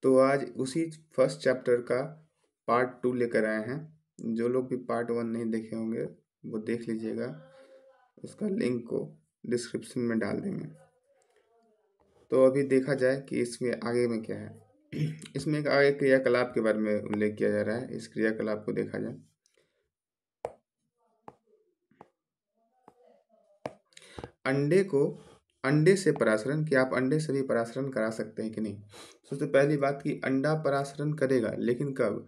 तो आज उसी फर्स्ट चैप्टर का पार्ट 2 लेकर आए हैं। जो लोग भी पार्ट 1 नहीं देखे होंगे वो देख लीजिएगा, उसका लिंक को डिस्क्रिप्शन में डाल देंगे। तो अभी देखा जाए कि इसमें आगे में क्या है। इसमें एक आगे क्रियाकलाप के बारे में उल्लेख किया जा रहा है। इस क्रियाकलाप को देखा जाए, अंडे से परासरण, कि आप अंडे से भी परासरण करा सकते हैं कि नहीं। सबसे पहली बात कि अंडा परासरण करेगा, लेकिन कब?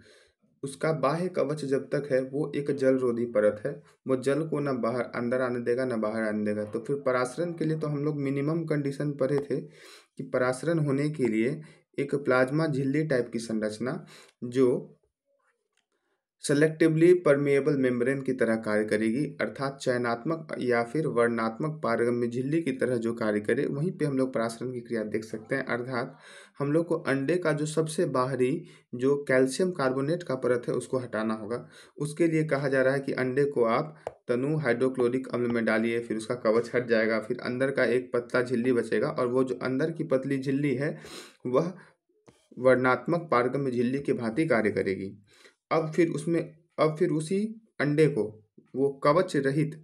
उसका बाह्य कवच जब तक है वो एक जल रोधी परत है, वो जल को ना बाहर अंदर आने देगा ना बाहर आने देगा। तो फिर परासरण के लिए तो हम लोग मिनिमम कंडीशन पढ़े थे कि परासरण होने के लिए एक प्लाज्मा झिल्ली टाइप की संरचना जो सेलेक्टिवली परमेएबल मेम्ब्रेन की तरह कार्य करेगी, अर्थात चयनात्मक या फिर वर्णात्मक पारगम्य झिल्ली की तरह जो कार्य करे, वहीं पे हम लोग परासरण की क्रिया देख सकते हैं। अर्थात हम लोग को अंडे का जो सबसे बाहरी जो कैल्शियम कार्बोनेट का परत है उसको हटाना होगा। उसके लिए कहा जा रहा है कि अंडे को आप तनु हाइड्रोक्लोरिक अम्ल में डालिए, फिर उसका कवच हट जाएगा, फिर अंदर का एक पतला झिल्ली बचेगा और वो जो अंदर की पतली झिल्ली है वह वर्णात्मक पारगम्य झिल्ली की भांति कार्य करेगी। अब फिर उसी अंडे को वो कवच रहित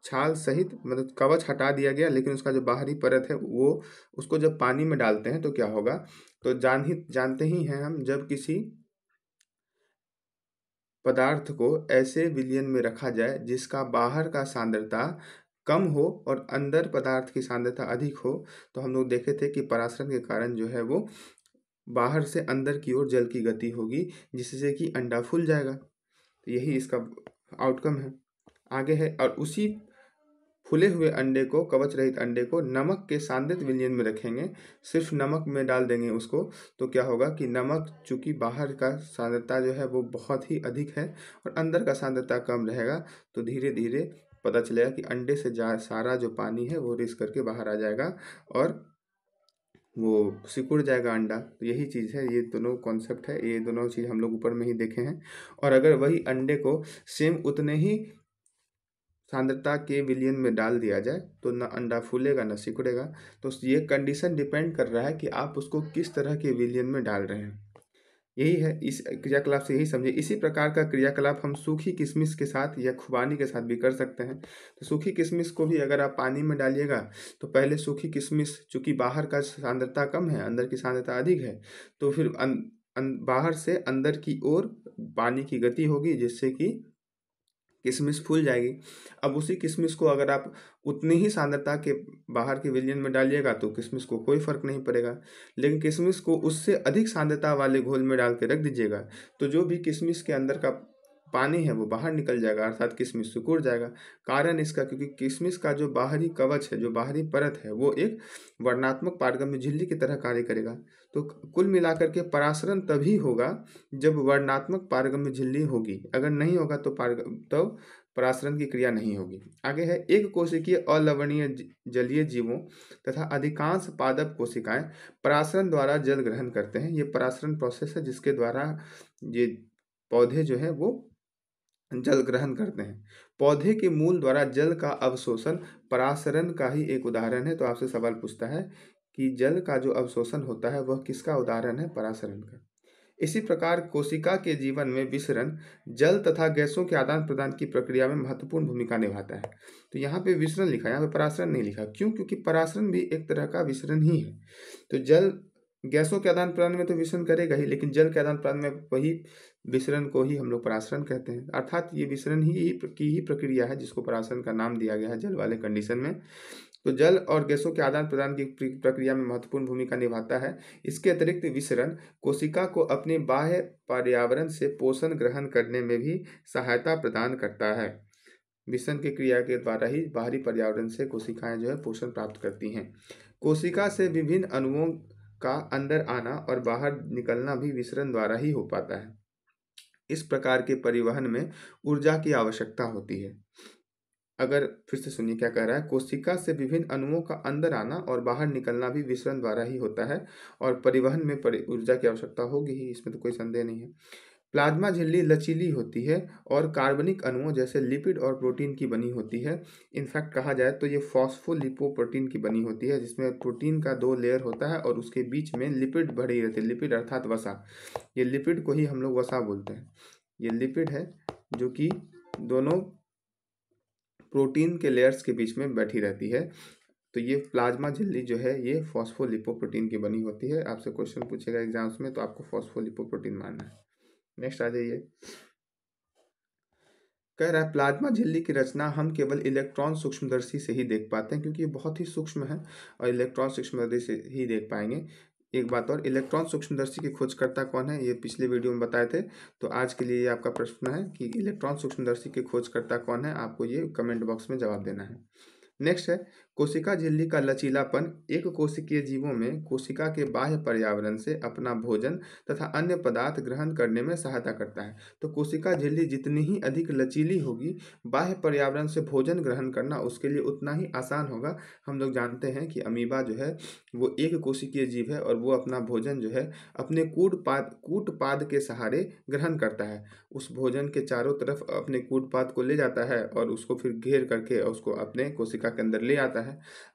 छाल सहित, मतलब कवच हटा दिया गया, लेकिन उसका जो बाहरी परत है वो, उसको जब पानी में डालते हैं तो क्या होगा। तो जानते ही हैं हम, जब किसी पदार्थ को ऐसे विलयन में रखा जाए जिसका बाहर का सांद्रता कम हो और अंदर पदार्थ की सांद्रता अधिक हो, तो हम लोग देखे थे कि परासरण के कारण जो है वो बाहर से अंदर की ओर जल की गति होगी, जिससे कि अंडा फूल जाएगा। तो यही इसका आउटकम है। आगे है, और उसी फूले हुए अंडे को, कवच रहित अंडे को नमक के सांद्रित विलयन में रखेंगे। सिर्फ नमक में डाल देंगे उसको, तो क्या होगा कि नमक चूंकि बाहर का सांद्रता जो है वो बहुत ही अधिक है और अंदर का सांद्रता कम रहेगा, तो धीरे धीरे पता चलेगा कि अंडे से सारा जो पानी है वो रिस करके बाहर आ जाएगा और वो सिकुड़ जाएगा अंडा। तो यही चीज़ है, ये दोनों कॉन्सेप्ट है, ये दोनों चीज़ हम लोग ऊपर में ही देखे हैं। और अगर वही अंडे को सेम उतने ही सांद्रता के विलयन में डाल दिया जाए तो न अंडा फूलेगा न सिकुड़ेगा। तो ये कंडीशन डिपेंड कर रहा है कि आप उसको किस तरह के विलयन में डाल रहे हैं। यही है, इस क्रियाकलाप से यही समझे। इसी प्रकार का क्रियाकलाप हम सूखी किशमिश के साथ या खुबानी के साथ भी कर सकते हैं। तो सूखी किशमिश को भी अगर आप पानी में डालिएगा तो पहले सूखी किशमिश, चूंकि बाहर का सांद्रता कम है अंदर की सांद्रता अधिक है, तो फिर बाहर से अंदर की ओर पानी की गति होगी, जिससे कि किशमिश फूल जाएगी। अब उसी किशमिश को अगर आप उतनी ही सांद्रता के बाहर के विलयन में डालिएगा तो किशमिश को कोई फर्क नहीं पड़ेगा, लेकिन किशमिश को उससे अधिक सांद्रता वाले घोल में डाल के रख दीजिएगा तो जो भी किशमिश के अंदर का पानी है वो बाहर निकल जाएगा, अर्थात किशमिश सिकुड़ जाएगा। कारण इसका, क्योंकि किशमिश का जो बाहरी कवच है, जो बाहरी परत है, वो एक वर्णात्मक पारगम्य झिल्ली की तरह कार्य करेगा। तो कुल मिलाकर के परासरण तभी होगा जब वर्णात्मक पारगम्य झिल्ली होगी, अगर नहीं होगा तो परासरण की क्रिया नहीं होगी। आगे है, एक कोशिकीय अलवणीय जलीय जीवों तथा अधिकांश पादप कोशिकाएं परासरण द्वारा जल ग्रहण करते हैं। ये परासरण प्रोसेस है जिसके द्वारा ये पौधे जो है वो जल ग्रहण करते हैं। पौधे के मूल द्वारा जल का अवशोषण परासरण का ही एक उदाहरण है। तो आपसे सवाल पूछता है कि जल का जो अवशोषण होता है वह किसका उदाहरण है? परासरण का। इसी प्रकार कोशिका के जीवन में विसरण जल तथा गैसों के आदान प्रदान की प्रक्रिया में महत्वपूर्ण भूमिका निभाता है। तो यहाँ पे विसरण लिखा है, यहाँ पे परासरण नहीं लिखा। क्यों? क्योंकि परासरण भी एक तरह का विसरण ही है। तो जल गैसों के आदान प्रदान में तो विसरण करेगा ही, लेकिन जल के आदान प्रदान में वही विसरण को ही हम लोग परासरण कहते हैं। अर्थात ये विसरण की ही प्रक्रिया है जिसको परासरण का नाम दिया गया है जल वाले कंडीशन में। तो जल और गैसों के आदान प्रदान की प्रक्रिया में महत्वपूर्ण भूमिका निभाता है। इसके अतिरिक्त विसरण कोशिका को अपने बाह्य पर्यावरण से पोषण ग्रहण करने में भी सहायता प्रदान करता है। विसरण की क्रिया के द्वारा ही बाहरी पर्यावरण से कोशिकाएं जो है पोषण प्राप्त करती हैं। कोशिका से विभिन्न अणुओं का अंदर आना और बाहर निकलना भी विसरण द्वारा ही हो पाता है। इस प्रकार के परिवहन में ऊर्जा की आवश्यकता होती है। अगर फिर से सुनिए क्या कह रहा है, कोशिका से विभिन्न अणुओं का अंदर आना और बाहर निकलना भी विसरण द्वारा ही होता है और परिवहन में ऊर्जा की आवश्यकता होगी ही, इसमें तो कोई संदेह नहीं है। प्लाज्मा झिल्ली लचीली होती है और कार्बनिक अणुओं जैसे लिपिड और प्रोटीन की बनी होती है। इनफैक्ट कहा जाए तो ये फॉस्फोलिपोप्रोटीन की बनी होती है, जिसमें प्रोटीन का 2 लेयर होता है और उसके बीच में लिपिड भरी रहती है। लिपिड अर्थात वसा, ये लिपिड को ही हम लोग वसा बोलते हैं। ये लिपिड है जो कि दोनों प्रोटीन के लेयर्स के बीच में बैठी रहती है। तो ये प्लाज्मा झिल्ली जो है ये फॉस्फोलिपोप्रोटीन की बनी होती है। आपसे क्वेश्चन पूछेगा एग्जाम्स में तो आपको फॉस्फोलिपोप्रोटीन मानना है। नेक्स्ट आ जाइए। कह रहा है प्लाज्मा झिल्ली की रचना हम केवल इलेक्ट्रॉन सूक्ष्मदर्शी से ही देख पाते हैं, क्योंकि ये बहुत ही सूक्ष्म है और इलेक्ट्रॉन सूक्ष्मदर्शी से ही देख पाएंगे। एक बात और, इलेक्ट्रॉन सूक्ष्मदर्शी के खोजकर्ता कौन है, ये पिछले वीडियो में बताए थे। तो आज के लिए ये आपका प्रश्न है कि इलेक्ट्रॉन सूक्ष्मदर्शी के खोजकर्ता कौन है, आपको ये कमेंट बॉक्स में जवाब देना है। नेक्स्ट है कोशिका झिल्ली का लचीलापन एक कोशिकीय जीवों में कोशिका के बाह्य पर्यावरण से अपना भोजन तथा अन्य पदार्थ ग्रहण करने में सहायता करता है। तो कोशिका झिल्ली जितनी ही अधिक लचीली होगी, बाह्य पर्यावरण से भोजन ग्रहण करना उसके लिए उतना ही आसान होगा। हम लोग जानते हैं कि अमीबा जो है वो एक कोशिकीय जीव है और वो अपना भोजन जो है अपने कूटपाद के सहारे ग्रहण करता है। उस भोजन के चारों तरफ अपने कूटपाद को ले जाता है और उसको फिर घेर करके उसको अपने कोशिका के अंदर ले आता है।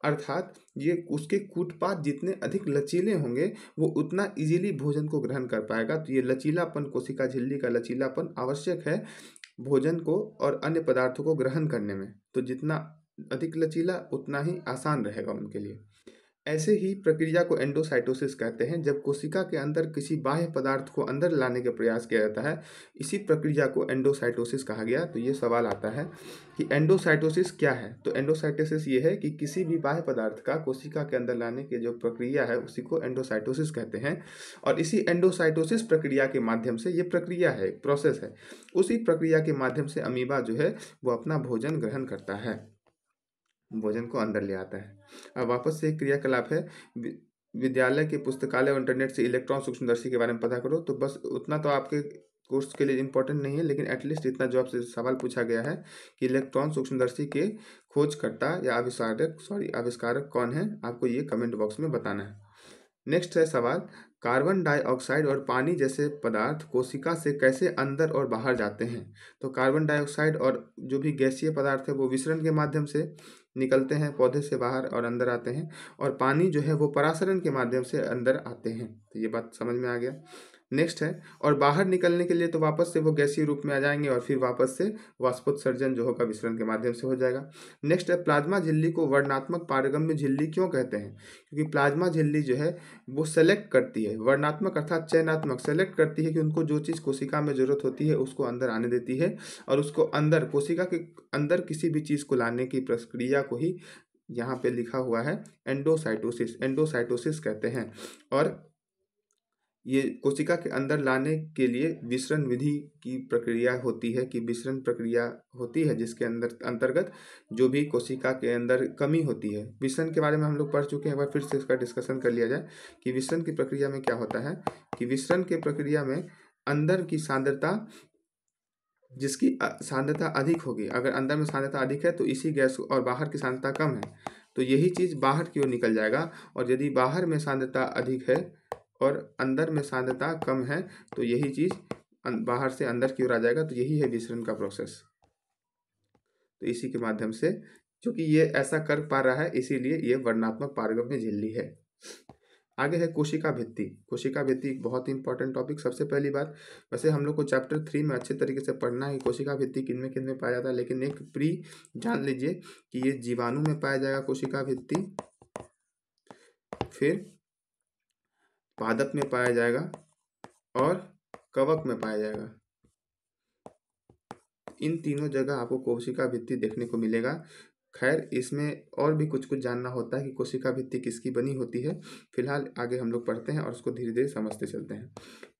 अर्थात ये उसके कूटपाद जितने अधिक लचीले होंगे वो उतना इजीली भोजन को ग्रहण कर पाएगा। तो ये लचीलापन, कोशिका झिल्ली का लचीलापन आवश्यक है भोजन को और अन्य पदार्थों को ग्रहण करने में। तो जितना अधिक लचीला उतना ही आसान रहेगा उनके लिए। ऐसे ही प्रक्रिया को एंडोसाइटोसिस कहते हैं, जब कोशिका के अंदर किसी बाह्य पदार्थ को अंदर लाने का प्रयास किया जाता है। इसी प्रक्रिया को एंडोसाइटोसिस कहा गया। तो ये सवाल आता है कि एंडोसाइटोसिस क्या है। तो एंडोसाइटोसिस ये है कि किसी भी बाह्य पदार्थ का कोशिका के अंदर लाने की जो प्रक्रिया है उसी को एंडोसाइटोसिस कहते हैं। और इसी एंडोसाइटोसिस प्रक्रिया के माध्यम से, ये प्रक्रिया है, प्रोसेस है, उसी प्रक्रिया के माध्यम से अमीबा जो है वो अपना भोजन ग्रहण करता है, भोजन को अंदर ले आता है। अब वापस से एक क्रियाकलाप है, विद्यालय के पुस्तकालय और इंटरनेट से इलेक्ट्रॉन सूक्ष्मदर्शी के बारे में पता करो। तो बस उतना तो आपके कोर्स के लिए इंपॉर्टेंट नहीं है, लेकिन एटलीस्ट इतना जो आपसे सवाल पूछा गया है कि इलेक्ट्रॉन सूक्ष्मदर्शी के खोजकर्ता या आविष्कारक कौन है, आपको ये कमेंट बॉक्स में बताना है। नेक्स्ट है सवाल, कार्बन डाइऑक्साइड और पानी जैसे पदार्थ कोशिका से कैसे अंदर और बाहर जाते हैं। तो कार्बन डाइऑक्साइड और जो भी गैसीय पदार्थ है वो विसरण के माध्यम से निकलते हैं पौधे से बाहर और अंदर आते हैं, और पानी जो है वो परासरण के माध्यम से अंदर आते हैं। तो ये बात समझ में आ गया। नेक्स्ट है, और बाहर निकलने के लिए तो वापस से वो गैसीय रूप में आ जाएंगे और फिर वापस से वाष्पोत्सर्जन जो होगा विसरण के माध्यम से हो जाएगा। नेक्स्ट है, प्लाज्मा झिल्ली को वर्णात्मक पारगम्य झिल्ली क्यों कहते हैं। क्योंकि प्लाज्मा झिल्ली जो है वो सेलेक्ट करती है, वर्णात्मक अर्थात चयनात्मक, सेलेक्ट करती है कि उनको जो चीज़ कोशिका में जरूरत होती है उसको अंदर आने देती है, और उसको अंदर कोशिका के अंदर किसी भी चीज़ को लाने की प्रक्रिया को ही यहाँ पे लिखा हुआ है एंडोसाइटोसिस, एंडोसाइटोसिस कहते हैं। और ये कोशिका के अंदर लाने के लिए विसरण विधि की प्रक्रिया होती है, कि विसरण प्रक्रिया होती है जिसके अंदर अंतर्गत जो भी कोशिका के अंदर कमी होती है, विसरण के बारे में हम लोग पढ़ चुके हैं, एक बार फिर से इसका डिस्कशन कर लिया जाए कि विसरण की प्रक्रिया में क्या होता है। कि विसरण के प्रक्रिया में अंदर की सांद्रता, जिसकी सांद्रता अधिक होगी, अगर अंदर में सांद्रता अधिक है तो इसी गैस, और बाहर की सांद्रता कम है तो यही चीज़ बाहर की ओर निकल जाएगा। और यदि बाहर में सांद्रता अधिक है और अंदर में सांद्रता कम है तो यही चीज़ बाहर से अंदर की ओर आ जाएगा। तो यही है विसरण का प्रोसेस। तो इसी के माध्यम से, क्योंकि ये ऐसा कर पा रहा है इसीलिए ये वर्णात्मक पारगम्य झिल्ली है। आगे है कोशिका भित्ति। कोशिका भित्ति एक बहुत ही इंपॉर्टेंट टॉपिक। सबसे पहली बात, वैसे हम लोग को चैप्टर 3 में अच्छे तरीके से पढ़ना है कोशिका भित्ति किन में पाया जाता है, लेकिन एक प्री जान लीजिए कि ये जीवाणु में पाया जाएगा कोशिका भित्ति, फिर पादप में पाया जाएगा और कवक में पाया जाएगा। इन तीनों जगह आपको कोशिका भित्ति देखने को मिलेगा। खैर इसमें और भी कुछ जानना होता है कि कोशिका भित्ति किसकी बनी होती है। फिलहाल आगे हम लोग पढ़ते हैं और उसको धीरे धीरे समझते चलते हैं।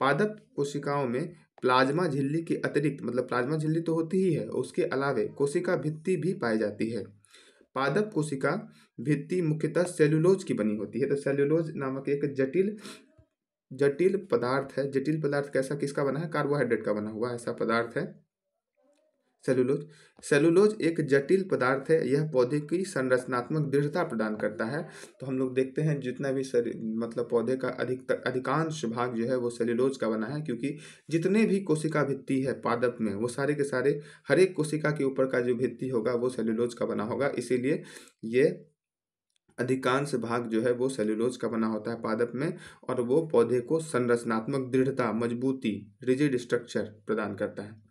पादप कोशिकाओं में प्लाज्मा झिल्ली के अतिरिक्त, मतलब प्लाज्मा झिल्ली तो होती ही है, उसके अलावे कोशिका भित्ति भी पाई जाती है। पादप कोशिका भित्ति मुख्यतः सेल्यूलोज की बनी होती है। तो सेल्यूलोज नामक एक जटिल पदार्थ है। जटिल पदार्थ कैसा, किसका बना है, कार्बोहाइड्रेट का बना हुआ ऐसा पदार्थ है सेलुलोज। सेलुलोज एक जटिल पदार्थ है, यह पौधे की संरचनात्मक दृढ़ता प्रदान करता है। तो हम लोग देखते हैं जितना भी मतलब पौधे का अधिकांश भाग जो है वो सेलुलोज का बना है, क्योंकि जितने भी कोशिका भित्ति है पादप में वो सारे के सारे, हर एक कोशिका के ऊपर का जो भित्ति होगा वो सेलुलोज का बना होगा। इसीलिए ये अधिकांश भाग जो है वो सेलुलोज का बना होता है पादप में, और वो पौधे को संरचनात्मक दृढ़ता, मजबूती, रिजिड स्ट्रक्चर प्रदान करता है।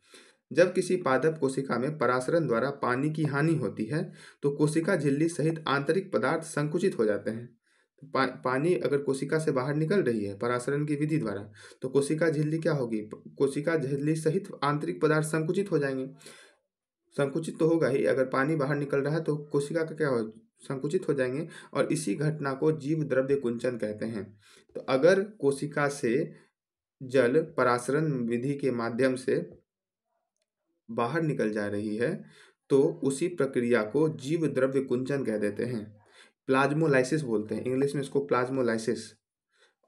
जब किसी पादप कोशिका में परासरण द्वारा पानी की हानि होती है तो कोशिका झिल्ली सहित आंतरिक पदार्थ संकुचित हो जाते हैं। पानी अगर कोशिका से बाहर निकल रही है परासरण की विधि द्वारा, तो कोशिका झिल्ली क्या होगी, कोशिका झिल्ली सहित आंतरिक पदार्थ संकुचित हो जाएंगे। संकुचित तो होगा ही, अगर पानी बाहर निकल रहा है तो कोशिका का क्या हो, संकुचित हो जाएंगे, और इसी घटना को जीव द्रव्य कुंचन कहते हैं। तो अगर कोशिका से जल परासरण विधि के माध्यम से बाहर निकल जा रही है तो उसी प्रक्रिया को जीव द्रव्य कुंचन कह देते हैं। प्लाज्मोलाइसिस बोलते हैं, इंग्लिश में इसको प्लाज्मोलाइसिस,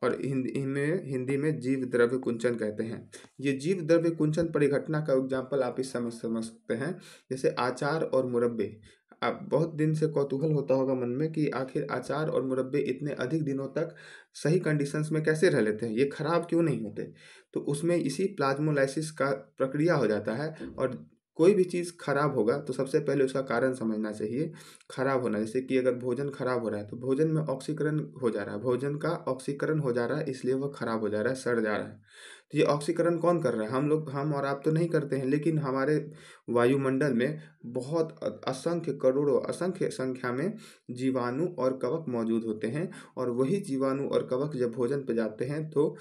और हिंदी में जीव द्रव्य कुंचन कहते हैं। ये जीव द्रव्य कुंचन परिघटना का एग्जाम्पल आप इस समझ सकते हैं, जैसे अचार और मुरब्बे। अब बहुत दिन से कौतूहल होता होगा मन में कि आखिर अचार और मुरब्बे इतने अधिक दिनों तक सही कंडीशंस में कैसे रह लेते हैं, ये खराब क्यों नहीं होते। तो उसमें इसी प्लाज्मोलाइसिस का प्रक्रिया हो जाता है, और कोई भी चीज़ खराब होगा तो सबसे पहले उसका कारण समझना चाहिए। खराब होना, जैसे कि अगर भोजन खराब हो रहा है तो भोजन में ऑक्सीकरण हो जा रहा है, भोजन का ऑक्सीकरण हो जा रहा है, इसलिए वह खराब हो जा रहा है, सड़ जा रहा है। तो ये ऑक्सीकरण कौन कर रहा है, हम लोग, हम और आप तो नहीं करते हैं, लेकिन हमारे वायुमंडल में बहुत असंख्य करोड़ों असंख्य संख्या में जीवाणु और कवक मौजूद होते हैं, और वही जीवाणु और कवक जब भोजन पे जाते हैं तो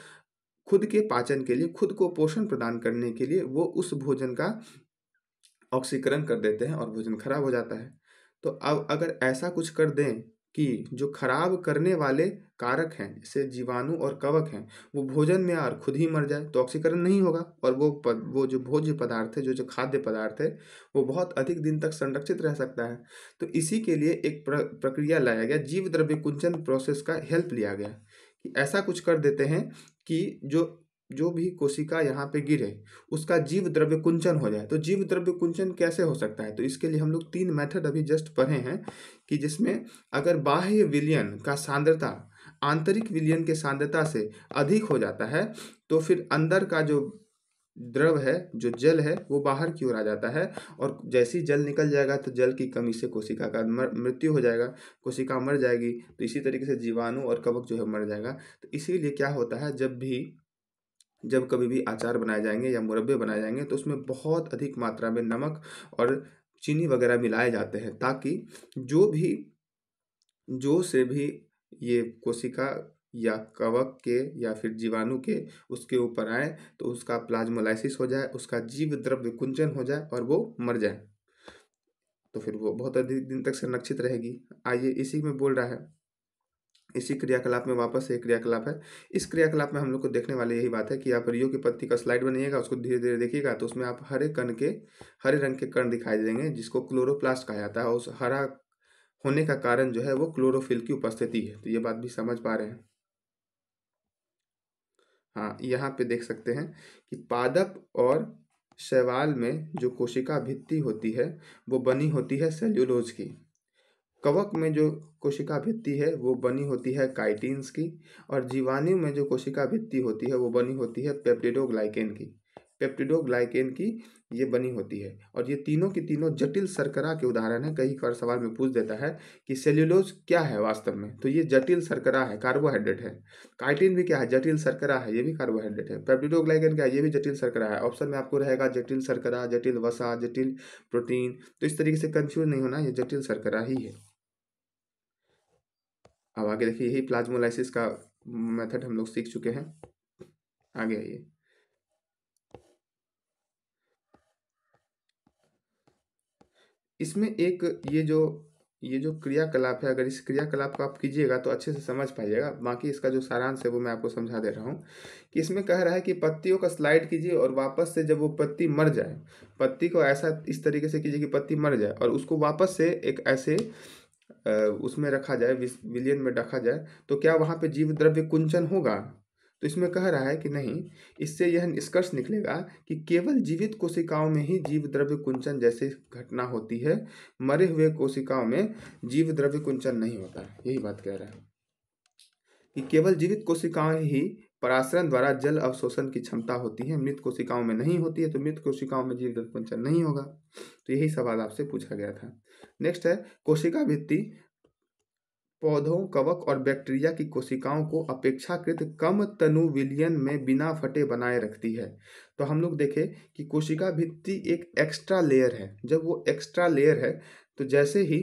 खुद के पाचन के लिए, खुद को पोषण प्रदान करने के लिए वो उस भोजन का ऑक्सीकरण कर देते हैं और भोजन खराब हो जाता है। तो अब अगर ऐसा कुछ कर दें कि जो खराब करने वाले कारक हैं, जैसे जीवाणु और कवक हैं, वो भोजन में और खुद ही मर जाए, तो ऑक्सीकरण नहीं होगा, और वो जो भोज्य पदार्थ है, जो खाद्य पदार्थ है, वो बहुत अधिक दिन तक संरक्षित रह सकता है। तो इसी के लिए एक प्रक्रिया लाया गया, जीव द्रव्य कुंचन प्रोसेस का हेल्प लिया गया, कि ऐसा कुछ कर देते हैं कि जो भी कोशिका यहाँ पे गिरे उसका जीव द्रव्य कुंचन हो जाए। तो जीव द्रव्य कुंचन कैसे हो सकता है, तो इसके लिए हम लोग 3 मेथड अभी जस्ट पढ़े हैं, कि जिसमें अगर बाह्य विलयन का सांद्रता आंतरिक विलयन के सांद्रता से अधिक हो जाता है तो फिर अंदर का जो द्रव है, जो जल है, वो बाहर की ओर आ जाता है, और जैसे ही जल निकल जाएगा तो जल की कमी से कोशिका का मृत्यु हो जाएगा, कोशिका मर जाएगी। तो इसी तरीके से जीवाणु और कवक जो है मर जाएगा। तो इसीलिए क्या होता है, जब कभी भी अचार बनाए जाएंगे या मुरब्बे बनाए जाएंगे तो उसमें बहुत अधिक मात्रा में नमक और चीनी वगैरह मिलाए जाते हैं, ताकि जो से भी ये कोशिका या कवक के या फिर जीवाणु के उसके ऊपर आए तो उसका प्लाज्मोलाइसिस हो जाए, उसका जीव द्रव्य कुंचन हो जाए और वो मर जाए, तो फिर वो बहुत अधिक दिन तक संरक्षित रहेगी। आइए इसी में बोल रहा है, इसी क्रियाकलाप में वापस से एक क्रियाकलाप है। इस क्रियाकलाप में हम लोग को देखने वाले यही बात है कि आप रियो की पत्ती का स्लाइड बनाइएगा, उसको धीरे धीरे देखिएगा, तो उसमें आप हरे रंग के कण दिखाई देंगे, जिसको क्लोरोप्लास्ट कहा जाता है। उस हरा होने का कारण जो है वो क्लोरोफिल की उपस्थिति है। तो ये बात भी समझ पा रहे हैं। हाँ, यहाँ पे देख सकते हैं कि पादप और शैवाल में जो कोशिका भित्ति होती है वो बनी होती है सेल्यूलोज की। कवक में जो कोशिका भित्ति है वो बनी होती है काइटिन्स की, और जीवाणु में जो कोशिका भित्ति होती है वो बनी होती है पेप्टिडोग्लाइकेन की। पेप्टिडोग्लाइकेन की ये बनी होती है, और ये तीनों की तीनों जटिल शर्करा के उदाहरण है। कई बार सवाल में पूछ देता है कि सेल्यूलोज क्या है वास्तव में, तो ये जटिल शर्करा है, कार्बोहाइड्रेट है। काइटिन भी क्या है, जटिल शर्करा है, ये भी कार्बोहाइड्रेट है। पेप्टिडोग्लाइकेन क्या है, ये भी जटिल शर्करा है। ऑप्शन में आपको रहेगा जटिल शर्करा, जटिल वसा, जटिल प्रोटीन। तो इस तरीके से कंफ्यूज नहीं होना, ये जटिल शर्करा ही है। अब आगे देखिए, यही प्लाज्मोलाइसिस का मेथड हम लोग सीख चुके हैं। आगे आइए, इसमें एक ये जो क्रियाकलाप है, अगर इस क्रियाकलाप को आप कीजिएगा तो अच्छे से समझ पाइएगा। बाकी इसका जो सारांश है वो मैं आपको समझा दे रहा हूँ, कि इसमें कह रहा है कि पत्तियों का स्लाइड कीजिए और वापस से जब वो पत्ती मर जाए, पत्ती को ऐसा इस तरीके से कीजिए कि पत्ती मर जाए, और उसको वापस से एक ऐसे उसमें रखा जाए, विलियन में रखा जाए, तो क्या वहाँ पे जीव द्रव्य कुंचन होगा? तो इसमें कह रहा है कि नहीं, इससे यह निष्कर्ष निकलेगा कि केवल जीवित कोशिकाओं में ही जीव द्रव्य कुंचन जैसी घटना होती है, मरे हुए कोशिकाओं में जीव द्रव्य कुंचन नहीं होता है। यही बात कह रहा है कि केवल जीवित कोशिकाएं ही परासरण द्वारा जल अवशोषण की क्षमता होती है, मृत कोशिकाओं में नहीं होती है, तो मृत कोशिकाओं में जीव द्रव्य कुंचन नहीं होगा। तो यही सवाल आपसे पूछा गया था। नेक्स्ट है कोशिका भित्ति पौधों, कवक और बैक्टीरिया की कोशिकाओं को अपेक्षाकृत कम तनु विलयन में बिना फटे बनाए रखती है। तो हम लोग देखें कि कोशिका भित्ति एक एक्स्ट्रा लेयर है। जब वो एक्स्ट्रा लेयर है तो जैसे ही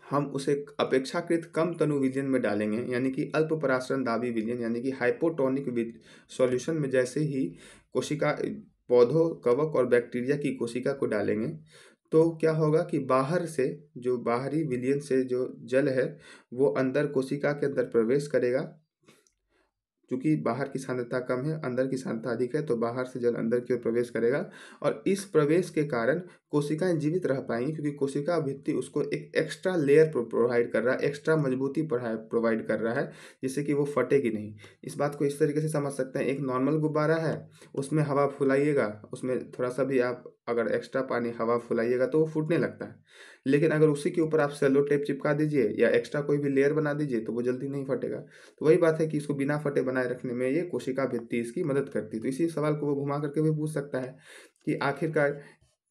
हम उसे अपेक्षाकृत कम तनु विलयन में डालेंगे, यानी कि अल्प परासरण दाबी विलयन यानी कि हाइपोटोनिक सॉल्यूशन में जैसे ही कोशिका पौधों, कवक और बैक्टीरिया की कोशिका को डालेंगे, तो क्या होगा कि बाहर से जो बाहरी विलयन से जो जल है वो अंदर कोशिका के अंदर प्रवेश करेगा। क्योंकि बाहर की सांद्रता कम है, अंदर की सांद्रता अधिक है, तो बाहर से जल अंदर की ओर प्रवेश करेगा और इस प्रवेश के कारण कोशिकाएं जीवित रह पाएंगी, क्योंकि कोशिका भित्ति उसको एक एक्स्ट्रा लेयर प्रोवाइड कर रहा है, एक्स्ट्रा मजबूती प्रोवाइड कर रहा है, जिससे कि वो फटेगी नहीं। इस बात को इस तरीके से समझ सकते हैं, एक नॉर्मल गुब्बारा है, उसमें हवा फुलाइएगा, उसमें थोड़ा सा भी आप अगर एक्स्ट्रा पानी हवा फुलाइएगा तो वो फूटने लगता है। लेकिन अगर उसी के ऊपर आप सेलो टेप चिपका दीजिए या एक्स्ट्रा कोई भी लेयर बना दीजिए तो वो जल्दी नहीं फटेगा। तो वही बात है कि इसको बिना फटे बनाए रखने में ये कोशिका भित्ति इसकी मदद करती है। तो इसी सवाल को वो घुमा करके भी पूछ सकता है कि आखिरकार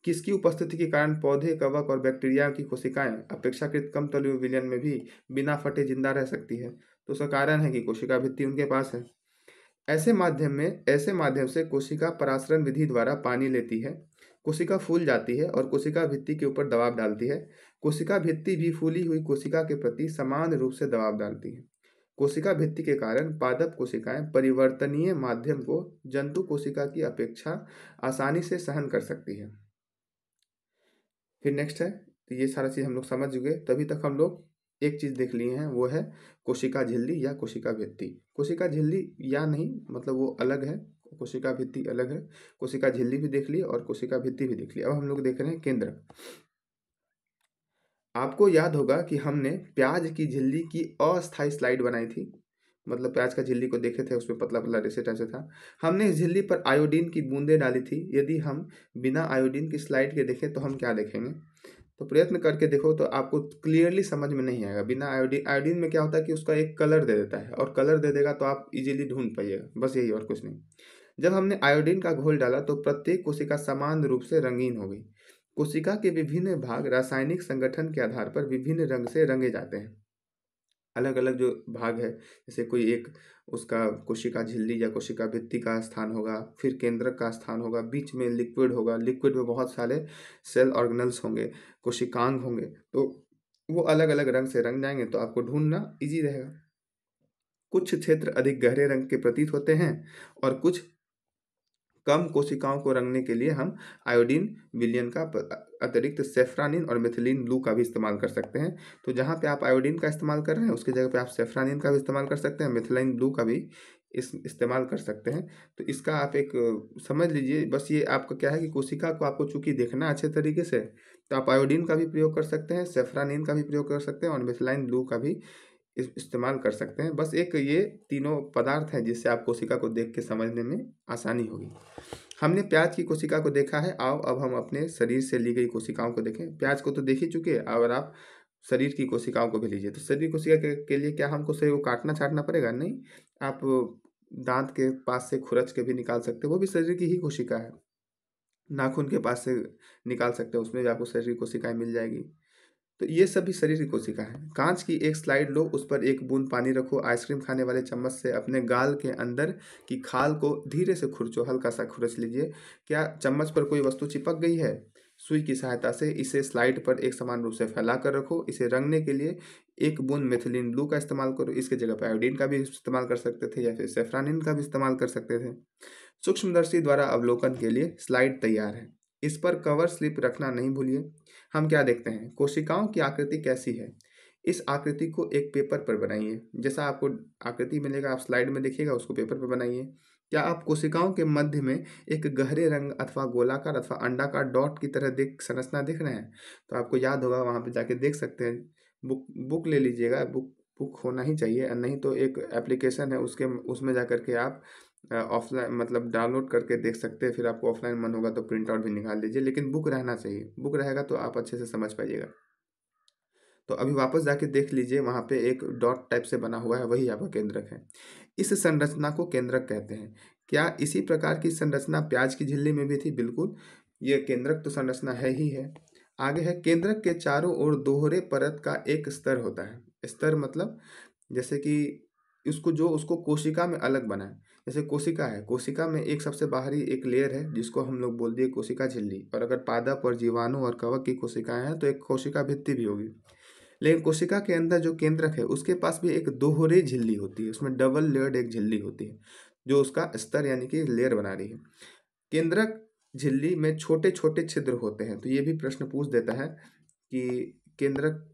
किसकी उपस्थिति के कारण पौधे, कवक और बैक्टीरिया की कोशिकाएं अपेक्षाकृत कम तलीय विलयन में भी बिना फटे जिंदा रह सकती है। तो उसका कारण है कि कोशिका भित्ति उनके पास है। ऐसे माध्यम से कोशिका परासरण विधि द्वारा पानी लेती है, कोशिका फूल जाती है और कोशिका भित्ति के ऊपर दबाव डालती है। कोशिका भित्ति भी फूली हुई कोशिका के प्रति समान रूप से दबाव डालती है। कोशिका भित्ति के कारण पादप कोशिकाएं परिवर्तनीय माध्यम को जंतु कोशिका की अपेक्षा आसानी से सहन कर सकती है। फिर नेक्स्ट है, तो ये सारा चीज हम लोग समझ चुके। तभी तक हम लोग एक चीज देख लिए हैं, वो है कोशिका झिल्ली या कोशिका भित्ति। कोशिका झिल्ली या नहीं, मतलब वो अलग है, कोशिका भित्ति अलग है। कोशिका झिल्ली भी देख ली और कोशिका भित्ति भी देख ली। अब हम लोग देख रहे हैं केंद्रक। आपको याद होगा कि हमने प्याज की झिल्ली की अस्थायी स्लाइड बनाई थी, मतलब प्याज का झिल्ली को देखे थे, उसमें पतला पतला रेसे ऐसे था। हमने इस झिल्ली पर आयोडीन की बूंदें डाली थी। यदि हम बिना आयोडीन की स्लाइड के देखें तो हम क्या देखेंगे? तो प्रयत्न करके देखो तो आपको क्लियरली समझ में नहीं आएगा। बिना आयोडीन, आयोडीन में क्या होता है कि उसका एक कलर दे देता है, और कलर दे देगा तो आप इजीली ढूंढ पाइएगा, बस यही और कुछ नहीं। जब हमने आयोडीन का घोल डाला तो प्रत्येक कोशिका समान रूप से रंगीन हो गई। कोशिका के विभिन्न भाग रासायनिक संगठन के आधार पर विभिन्न रंग से रंगे जाते हैं। अलग अलग जो भाग है, जैसे कोई एक उसका कोशिका झिल्ली या कोशिका भित्ति का स्थान होगा, फिर केंद्रक का स्थान होगा, बीच में लिक्विड होगा, लिक्विड में बहुत सारे सेल ऑर्गेनल्स होंगे, कोशिकांग होंगे, तो वो अलग अलग रंग से रंग जाएंगे, तो आपको ढूंढना इजी रहेगा। कुछ क्षेत्र अधिक गहरे रंग के प्रतीत होते हैं और कुछ कम कोशिकाओं को रंगने के लिए हम आयोडीन विलयन का अतिरिक्त सेफ्रानिन और मिथिलीन ब्लू का भी इस्तेमाल कर सकते हैं। तो जहाँ पे आप आयोडीन का इस्तेमाल कर रहे हैं उसकी जगह पे आप सेफ्रानिन का भी इस्तेमाल कर सकते हैं, मिथिलीन ब्लू का भी इस्तेमाल कर सकते हैं। तो इसका आप एक समझ लीजिए, बस ये आपका क्या है कि कोशिका को आपको चूंकि देखना अच्छे तरीके से, तो आप आयोडीन का भी प्रयोग कर सकते हैं, सेफ्रानिन का भी प्रयोग कर सकते हैं और मिथिलाइन ब्लू का भी इस्तेमाल कर सकते हैं। बस एक ये तीनों पदार्थ हैं जिससे आप कोशिका को देख के समझने में आसानी होगी। हमने प्याज की कोशिका को देखा है, आओ अब हम अपने शरीर से ली गई कोशिकाओं को देखें। प्याज को तो देख ही चुके हैं, और आप शरीर की कोशिकाओं को भी लीजिए। तो शरीर कोशिका के लिए क्या हमको शरीर को काटना छाटना पड़ेगा? नहीं, आप दांत के पास से खुरच के भी निकाल सकते हो, वो भी शरीर की ही कोशिका है। नाखून के पास से निकाल सकते हो, उसमें भी आपको शरीर की कोशिकाएं मिल जाएगी। तो ये सभी शरीर की कोशिका है। कांच की एक स्लाइड लो, उस पर एक बूंद पानी रखो, आइसक्रीम खाने वाले चम्मच से अपने गाल के अंदर की खाल को धीरे से खुरचो, हल्का सा खुरच लीजिए। क्या चम्मच पर कोई वस्तु चिपक गई है? सुई की सहायता से इसे स्लाइड पर एक समान रूप से फैला कर रखो। इसे रंगने के लिए एक बूंद मिथिलीन ब्लू का इस्तेमाल करो, इसके जगह पर आयोडीन का भी इस्तेमाल कर सकते थे या फिर सेफ्रानिन का भी इस्तेमाल कर सकते थे। सूक्ष्मदर्शी द्वारा अवलोकन के लिए स्लाइड तैयार है, इस पर कवर स्लिप रखना नहीं भूलिए। हम क्या देखते हैं, कोशिकाओं की आकृति कैसी है? इस आकृति को एक पेपर पर बनाइए। जैसा आपको आकृति मिलेगा, आप स्लाइड में देखिएगा, उसको पेपर पर बनाइए। क्या आप कोशिकाओं के मध्य में एक गहरे रंग अथवा गोलाकार अथवा अंडाकार डॉट की तरह देख संरचना देख रहे हैं? तो आपको याद होगा, वहां पे जाके देख सकते हैं। बुक बुक ले लीजिएगा, बुक बुक होना ही चाहिए, नहीं तो एक एप्लीकेशन है उसके उसमें जा कर के आप ऑफलाइन मतलब डाउनलोड करके देख सकते हैं, फिर आपको ऑफलाइन मन होगा तो प्रिंट आउट भी निकाल लीजिए, लेकिन बुक रहना चाहिए। बुक रहेगा तो आप अच्छे से समझ पाइएगा। तो अभी वापस जाके देख लीजिए, वहाँ पे एक डॉट टाइप से बना हुआ है, वही आपका केंद्रक है। इस संरचना को केंद्रक कहते हैं। क्या इसी प्रकार की संरचना प्याज की झिल्ली में भी थी? बिल्कुल, ये केंद्रक तो संरचना है ही है। आगे है, केंद्रक के चारों ओर दोहरे परत का एक स्तर होता है। स्तर मतलब जैसे कि उसको कोशिका में अलग बनाए। जैसे कोशिका है, कोशिका में एक सबसे बाहरी एक लेयर है जिसको हम लोग बोल दिए कोशिका झिल्ली, और अगर पादप और जीवाणु और कवक की कोशिकाएं हैं तो एक कोशिका भित्ति भी होगी। लेकिन कोशिका के अंदर जो केंद्रक है उसके पास भी एक दोहरे झिल्ली होती है, उसमें डबल लेयर्ड एक झिल्ली होती है जो उसका स्तर यानी कि लेयर बना रही है। केंद्रक झिल्ली में छोटे छोटे छिद्र होते हैं। तो ये भी प्रश्न पूछ देता है कि केंद्रक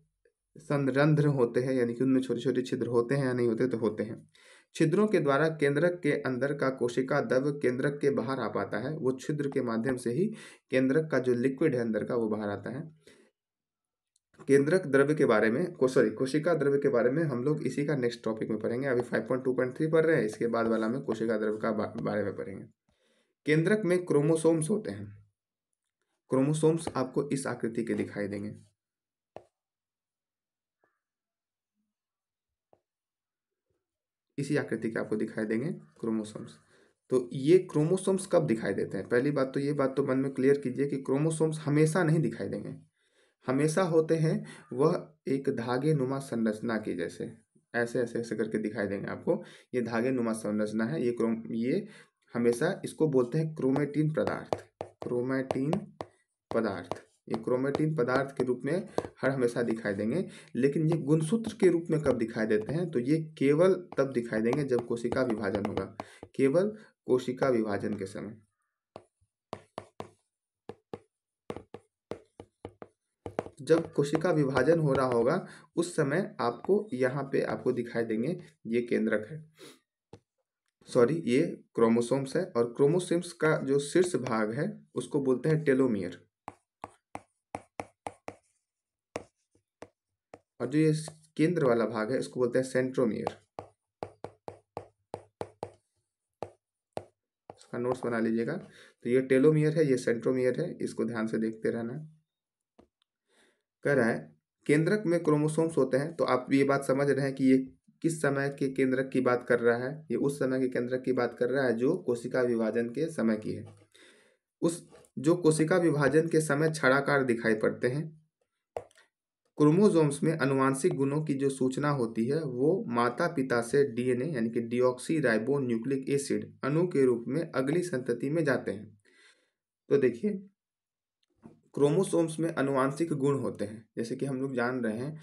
संरंध्र होते हैं, यानी कि उनमें छोटे छोटे छिद्र होते हैं या नहीं होते? तो होते हैं। छिद्रों के द्वारा केंद्रक के अंदर का कोशिका द्रव्य केंद्रक के बाहर आ पाता है। वो छिद्र के माध्यम से ही केंद्रक का जो लिक्विड है अंदर का वो बाहर आता है। केंद्रक द्रव्य के बारे में कोशिका द्रव्य के बारे में हम लोग इसी का नेक्स्ट टॉपिक में पढ़ेंगे। अभी 5.2.3 पढ़ रहे हैं, इसके बाद वाला में कोशिका द्रव्य का बारे में पढ़ेंगे। केंद्रक में क्रोमोसोम्स होते हैं। क्रोमोसोम्स आपको इस आकृति के दिखाई देंगे। इसी आकृति के आपको दिखाई देंगे क्रोमोसोम्स। तो ये क्रोमोसोम्स कब दिखाई देते हैं? पहली बात तो ये बात तो मन में क्लियर कीजिए कि क्रोमोसोम्स हमेशा नहीं दिखाई देंगे। हमेशा होते हैं वह एक धागे नुमा संरचना की जैसे, ऐसे ऐसे ऐसे करके दिखाई देंगे आपको। ये धागे नुमा संरचना है। ये हमेशा इसको बोलते हैं क्रोमेटिन पदार्थ। क्रोमेटिन पदार्थ, ये क्रोमेटिन पदार्थ के रूप में हर हमेशा दिखाई देंगे। लेकिन ये गुणसूत्र के रूप में कब दिखाई देते हैं? तो ये केवल तब दिखाई देंगे जब कोशिका विभाजन होगा, केवल कोशिका विभाजन के समय। जब कोशिका विभाजन हो रहा होगा उस समय आपको यहाँ पे आपको दिखाई देंगे ये केंद्रक है, ये क्रोमोसोम्स है। और क्रोमोसोम्स का जो शीर्ष भाग है उसको बोलते हैं टेलोमियर, और जो ये केंद्र वाला भाग है इसको बोलते हैं सेंट्रोमियर। इसका नोट्स बना लीजिएगा। तो ये टेलोमियर है, ये सेंट्रोमियर है, इसको ध्यान से देखते रहना। कह रहा है केंद्रक में क्रोमोसोम्स होते हैं। तो आप ये बात समझ रहे हैं कि ये किस समय के केंद्रक की बात कर रहा है? ये उस समय के केंद्रक की बात कर रहा है जो कोशिका विभाजन के समय की है। उस जो कोशिका विभाजन के समय छड़ाकार दिखाई पड़ते हैं। क्रोमोसोम्स में अनुवांशिक गुणों की जो सूचना होती है वो माता पिता से डीएनए यानी कि डीऑक्सी राइबो न्यूक्लिक एसिड अणु के रूप में अगली संतति में जाते हैं। तो देखिए, क्रोमोसोम्स में अनुवांशिक गुण होते हैं, जैसे कि हम लोग जान रहे हैं।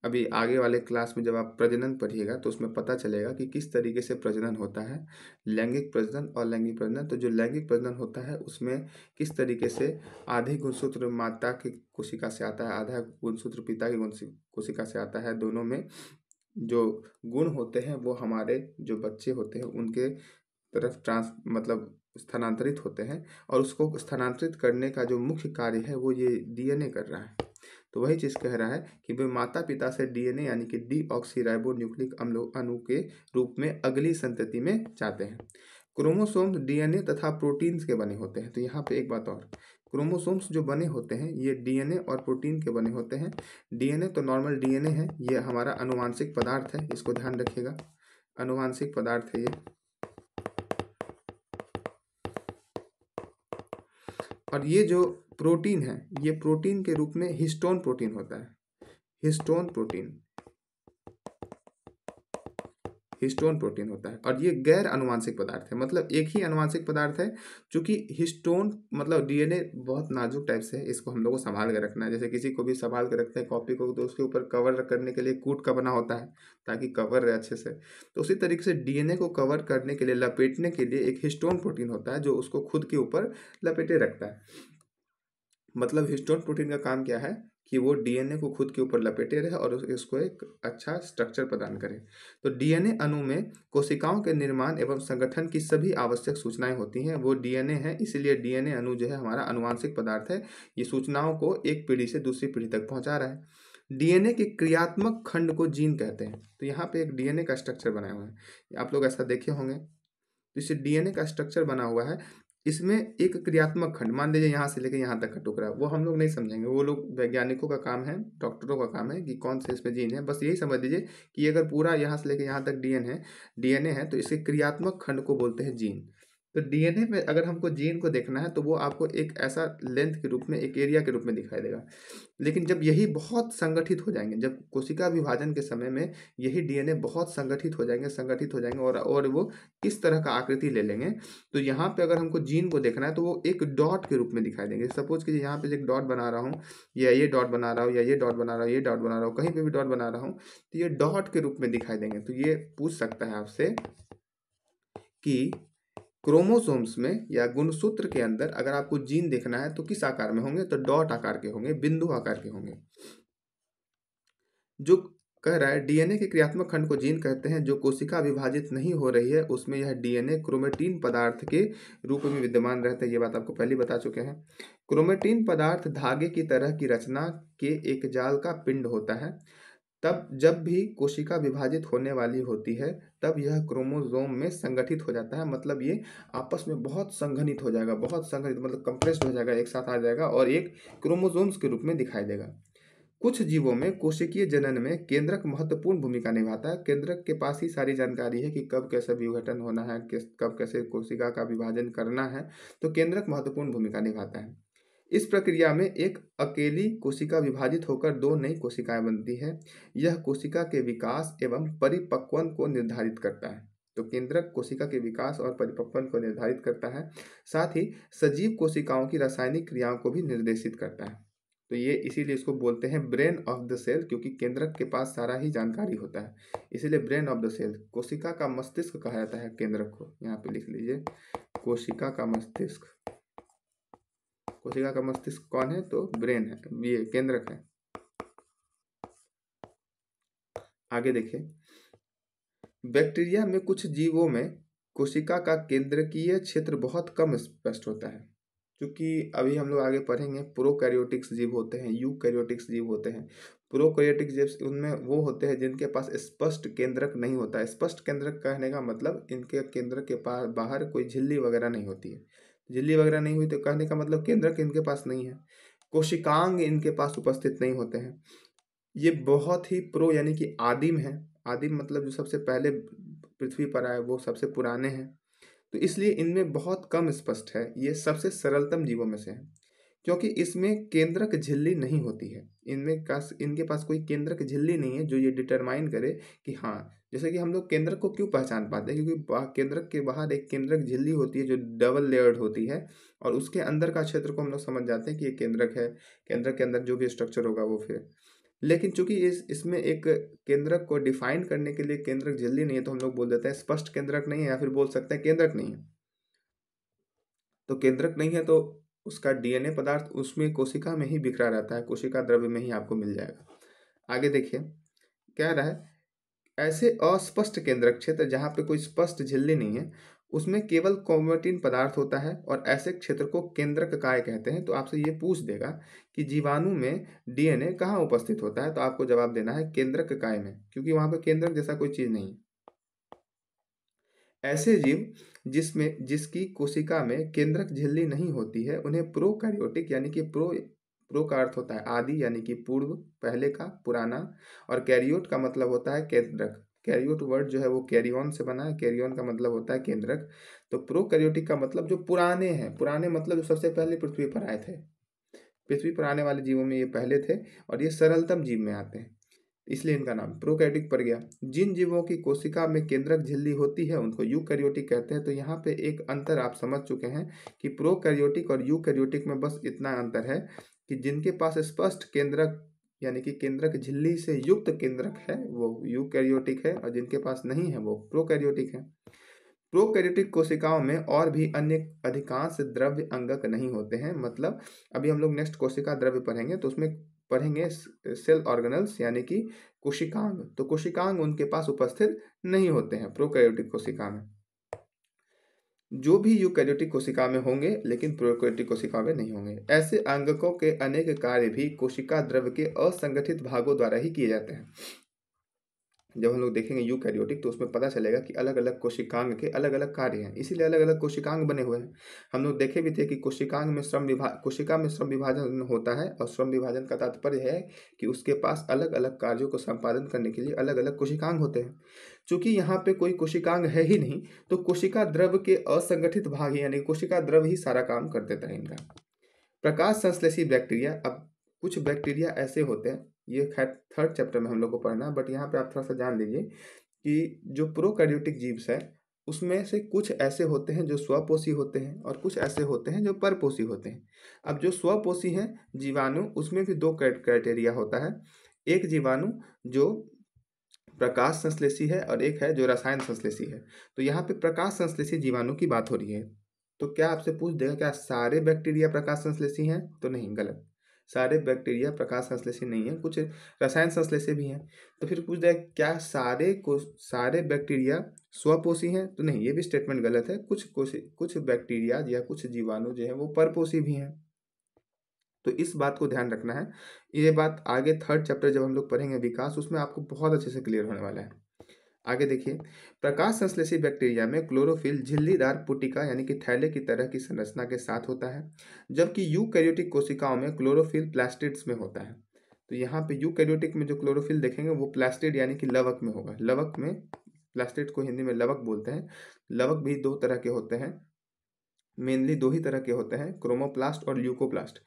अभी आगे वाले क्लास में जब आप प्रजनन पढ़िएगा तो उसमें पता चलेगा कि किस तरीके से प्रजनन होता है, लैंगिक प्रजनन और लैंगिक प्रजनन। तो जो लैंगिक प्रजनन होता है उसमें किस तरीके से आधे गुणसूत्र माता की कोशिका से आता है, आधा गुणसूत्र पिता की कोशिका से आता है। दोनों में जो गुण होते हैं वो हमारे जो बच्चे होते हैं उनके तरफ मतलब स्थानांतरित होते हैं, और उसको स्थानांतरित करने का जो मुख्य कार्य है वो ये डीएनए कर रहा है। तो वही चीज़ कह रहा है कि वे माता पिता से डीएनए यानी कि डीऑक्सीराइबो न्यूक्लिक अणु के रूप में अगली संतति में जाते हैं। क्रोमोसोम्स डीएनए तथा प्रोटीन्स के बने होते हैं। तो यहाँ पे एक बात और, क्रोमोसोम्स जो बने होते हैं ये डीएनए और प्रोटीन के बने होते हैं। डीएनए तो नॉर्मल डीएनए है, ये हमारा अनुवांशिक पदार्थ है, इसको ध्यान रखिएगा, अनुवांशिक पदार्थ है ये। और ये जो प्रोटीन है ये प्रोटीन के रूप में हिस्टोन प्रोटीन होता है। हिस्टोन प्रोटीन, हिस्टोन प्रोटीन होता है। और ये गैर अनुवांशिक पदार्थ है, मतलब एक ही अनुवांशिक पदार्थ है। चूंकि हिस्टोन मतलब डीएनए बहुत नाजुक टाइप से है, इसको हम लोग को संभाल के रखना है। जैसे किसी को भी संभाल के रखते हैं कॉपी को, तो उसके ऊपर कवर करने के लिए कूट का बना होता है ताकि कवर रहे अच्छे से। तो उसी तरीके से डीएनए को कवर करने के लिए, लपेटने के लिए एक हिस्टोन प्रोटीन होता है जो उसको खुद के ऊपर लपेटे रखता है। मतलब हिस्टोन प्रोटीन का काम क्या है कि वो डीएनए को खुद के ऊपर लपेटे रहे और इसको एक अच्छा स्ट्रक्चर प्रदान करे। तो डीएनए अणु में कोशिकाओं के निर्माण एवं संगठन की सभी आवश्यक सूचनाएं होती हैं, वो डीएनए है। इसीलिए डीएनए अणु जो है हमारा अनुवांशिक पदार्थ है। ये सूचनाओं को एक पीढ़ी से दूसरी पीढ़ी तक पहुंचा रहा है। डीएनए के क्रियात्मक खंड को जीन कहते हैं। तो यहाँ पे एक डीएनए का स्ट्रक्चर बना हुआ है, आप लोग ऐसा देखे होंगे। तो इसे डीएनए का स्ट्रक्चर बना हुआ है, इसमें एक क्रियात्मक खंड, मान लीजिए यहाँ से लेकर यहाँ तक का टुकड़ा, वो हम लोग नहीं समझेंगे, वो लोग वैज्ञानिकों का काम है, डॉक्टरों का काम है कि कौन से इसमें जीन है। बस यही समझ लीजिए कि अगर पूरा यहाँ से लेकर यहाँ तक डीएनए है तो इसके क्रियात्मक खंड को बोलते हैं जीन। तो डीएनए में अगर हमको जीन को देखना है तो वो आपको एक ऐसा लेंथ के रूप में, एक एरिया के रूप में दिखाई देगा। लेकिन जब यही बहुत संगठित हो जाएंगे, जब कोशिका विभाजन के समय में यही डीएनए बहुत संगठित हो जाएंगे और वो किस तरह का आकृति ले लेंगे, तो यहाँ पे अगर हमको जीन को देखना है तो वो एक डॉट के रूप में दिखाई देंगे। सपोज कीजिए यहाँ पे एक डॉट बना रहा हूँ, या ये डॉट बना रहा हूँ, या ये डॉट बना रहा हूँ, ये डॉट बना रहा हूँ, कहीं पे भी डॉट बना रहा हूँ, तो ये डॉट के रूप में दिखाई देंगे। तो ये पूछ सकता है आपसे कि क्रोमोसोम्स में या गुणसूत्र के अंदर अगर आपको जीन देखना है तो किस आकार में होंगे, तो डॉट आकार के होंगे, बिंदु आकार के होंगे। जो कह रहा है डीएनए के क्रियात्मक खंड को जीन कहते हैं। जो कोशिका विभाजित नहीं हो रही है उसमें यह डीएनए क्रोमेटिन पदार्थ के रूप में विद्यमान रहता है। ये बात आपको पहले बता चुके हैं। क्रोमेटिन पदार्थ धागे की तरह की रचना के एक जाल का पिंड होता है। तब जब भी कोशिका विभाजित होने वाली होती है तब यह क्रोमोसोम में संगठित हो जाता है। मतलब ये आपस में बहुत संघनित हो जाएगा, बहुत संघनित मतलब कंप्रेस्ड हो जाएगा, एक साथ आ जाएगा और एक क्रोमोसोम्स के रूप में दिखाई देगा। कुछ जीवों में कोशिकीय जनन में केंद्रक महत्वपूर्ण भूमिका निभाता है। केंद्रक के पास ही सारी जानकारी है कि कब कैसे विघटन होना है, कब कैसे कोशिका का विभाजन करना है, तो केंद्रक महत्वपूर्ण भूमिका निभाता है। इस प्रक्रिया में एक अकेली कोशिका विभाजित होकर दो नई कोशिकाएं बनती है। यह कोशिका के विकास एवं परिपक्वन को निर्धारित करता है। तो केंद्रक कोशिका के विकास और परिपक्वन को निर्धारित करता है, साथ ही सजीव कोशिकाओं की रासायनिक क्रियाओं को भी निर्देशित करता है। तो ये इसीलिए इसको बोलते हैं ब्रेन ऑफ द सेल, क्योंकि केंद्रक के पास सारा ही जानकारी होता है, इसीलिए ब्रेन ऑफ द सेल। कोशिका का मस्तिष्क कहा जाता है केंद्रक को, यहाँ पे लिख लीजिए कोशिका का मस्तिष्क। कोशिका का मस्तिष्क कौन है, तो ब्रेन है, ये केंद्रक है। आगे देखिए, बैक्टीरिया में कुछ जीवों में कोशिका का केंद्रकीय क्षेत्र बहुत कम स्पष्ट होता है। क्योंकि अभी हम लोग आगे पढ़ेंगे प्रोकैरियोटिक्स जीव होते हैं, यूकैरियोटिक्स जीव होते हैं। प्रोकैरियोटिक जीव उनमें वो होते हैं जिनके पास स्पष्ट केंद्रक नहीं होता है। स्पष्ट केंद्रक कहने का मतलब इनके केंद्रक के पास बाहर कोई झिल्ली वगैरह नहीं होती है। झिल्ली वगैरह नहीं हुई तो कहने का मतलब केंद्रक इनके पास नहीं है। कोशिकांग इनके पास उपस्थित नहीं होते हैं। ये बहुत ही प्रो यानी कि आदिम है। आदिम मतलब जो सबसे पहले पृथ्वी पर आए वो सबसे पुराने हैं, तो इसलिए इनमें बहुत कम स्पष्ट है। ये सबसे सरलतम जीवों में से है क्योंकि इसमें केंद्रक झिल्ली नहीं होती है। इनके पास कोई केंद्रक झिल्ली नहीं है जो ये डिटरमाइन करे कि हाँ, जैसे कि हम लोग केंद्रक को क्यों पहचान पाते हैं, क्योंकि केंद्रक के बाहर एक केंद्रक झिल्ली होती है जो डबल लेयर्ड होती है और उसके अंदर का क्षेत्र को हम लोग समझ जाते हैं कि ये केंद्रक है। केंद्रक के अंदर जो भी स्ट्रक्चर होगा वो फिर, लेकिन चूंकि इसमें एक केंद्रक को डिफाइन करने के लिए केंद्रक झिल्ली नहीं है तो हम लोग बोल देते हैं स्पष्ट केंद्रक नहीं है, या फिर बोल सकते हैं केंद्रक नहीं है। तो केंद्रक नहीं है तो उसका डीएनए पदार्थ उसमें कोशिका में ही बिखरा रहता है, कोशिका द्रव्य में ही आपको मिल जाएगा। आगे देखिए, कह रहा है ऐसे अस्पष्ट केंद्रक क्षेत्र जहाँ पे कोई स्पष्ट झिल्ली नहीं है उसमें केवल क्रोमेटिन पदार्थ होता है और ऐसे क्षेत्र को केंद्रक काय कहते हैं। तो आपसे ये पूछ देगा कि जीवाणु में डीएनए कहाँ उपस्थित होता है, तो आपको जवाब देना है केंद्रक काय में, क्योंकि वहां पर केंद्रक जैसा कोई चीज नहीं। ऐसे जीव जिसकी कोशिका में केंद्रक झिल्ली नहीं होती है उन्हें प्रोकैरियोटिक यानी कि प्रो का अर्थ होता है आदि यानी कि पूर्व, पहले का, पुराना, और कैरियोट का मतलब होता है केंद्रक। कैरियोट वर्ड जो है वो कैरियन से बना है, कैरियन का मतलब होता है केंद्रक। तो प्रोकैरियोटिक का मतलब जो पुराने हैं, पुराने मतलब जो सबसे पहले पृथ्वी पर आए थे, पृथ्वी पर आने वाले जीवों में ये पहले थे और ये सरलतम जीव में आते हैं, इसलिए इनका नाम प्रोकैरियोटिक पड़ गया। जिन जीवों की कोशिका में केंद्रक झिल्ली होती है उनको यूकैरियोटिक कहते हैं। तो यहाँ पे एक अंतर आप समझ चुके हैं कि प्रोकैरियोटिक और यूकैरियोटिक में बस इतना अंतर है कि जिनके पास स्पष्ट केंद्रक यानी कि केंद्रक झिल्ली से युक्त केंद्रक है वो यूकैरियोटिक है और जिनके पास नहीं है वो प्रोकैरियोटिक है। प्रोकैरियोटिक कोशिकाओं में और भी अन्य अधिकांश द्रव्य अंगक नहीं होते हैं। मतलब अभी हम लोग नेक्स्ट कोशिका द्रव्य पढ़ेंगे तो उसमें पढ़ेंगे सेल ऑर्गेनल्स यानी कि कोशिकांग। तो कोशिकांग उनके पास उपस्थित नहीं होते हैं प्रोकैरियोटिक कोशिका में। जो भी यूकैरियोटिक कोशिका में होंगे लेकिन प्रोकैरियोटिक कोशिका में नहीं होंगे। ऐसे अंगकों के अनेक कार्य भी कोशिका द्रव्य के असंगठित भागों द्वारा ही किए जाते हैं। जब हम लोग देखेंगे यूकैरियोटिक तो उसमें पता चलेगा कि अलग अलग कोशिकांग के अलग अलग कार्य हैं, इसीलिए अलग अलग कोशिकांग बने हुए हैं। हम लोग देखे भी थे कि कोशिकांग में कोशिका में श्रम विभाजन होता है, और श्रम विभाजन का तात्पर्य है कि उसके पास अलग अलग कार्यों को संपादन करने के लिए अलग अलग कोशिकांग होते हैं। चूंकि यहाँ पे कोई कोशिकांग है ही नहीं, तो कोशिका द्रव्य के असंगठित भाग यानी कोशिका द्रव्य ही सारा काम कर देता है इनका। प्रकाश संश्लेषी बैक्टीरिया। अब कुछ बैक्टीरिया ऐसे होते हैं, ये खैर थर्ड चैप्टर में हम लोग को पढ़ना है, बट यहाँ पे आप थोड़ा सा जान लीजिए कि जो प्रोकैरियोटिक जीव्स है उसमें से कुछ ऐसे होते हैं जो स्वपोषी होते हैं और कुछ ऐसे होते हैं जो परपोषी होते हैं। अब जो स्वपोषी हैं जीवाणु, उसमें भी दो क्राइटेरिया होता है। एक जीवाणु जो प्रकाश संश्लेषी है और एक है जो रसायन संश्लेषी है। तो यहाँ पे प्रकाश संश्लेषी जीवाणु की बात हो रही है। तो क्या आपसे पूछ देगा क्या सारे बैक्टीरिया प्रकाश संश्लेषी हैं? तो नहीं, गलत। सारे बैक्टीरिया प्रकाश संश्लेषी नहीं है, कुछ रसायन संश्लेषी भी हैं। तो फिर पूछ देगा क्या सारे बैक्टीरिया स्वपोषी हैं? तो नहीं, ये भी स्टेटमेंट गलत है। कुछ बैक्टीरिया या कुछ जीवाणु जो है वो परपोषी भी हैं। तो इस बात को ध्यान रखना है। ये बात आगे थर्ड चैप्टर जब हम लोग पढ़ेंगे विकास, उसमें आपको बहुत अच्छे से क्लियर होने वाला है। आगे देखिए, प्रकाश संश्लेषी बैक्टीरिया में क्लोरोफिल झिल्लीदार पुटिका यानी कि थैले की तरह की संरचना के साथ होता है, जबकि यूकैरियोटिक कोशिकाओं में क्लोरोफिल प्लास्टिड्स में होता है। तो यहाँ पे यूकैरियोटिक में जो क्लोरोफिल देखेंगे वो प्लास्टिड यानी कि लवक में होगा। लवक में, प्लास्टिड को हिंदी में लवक बोलते हैं। लवक भी दो तरह के होते हैं, मेनली दो ही तरह के होते हैं, क्रोमोप्लास्ट और ल्यूकोप्लास्ट।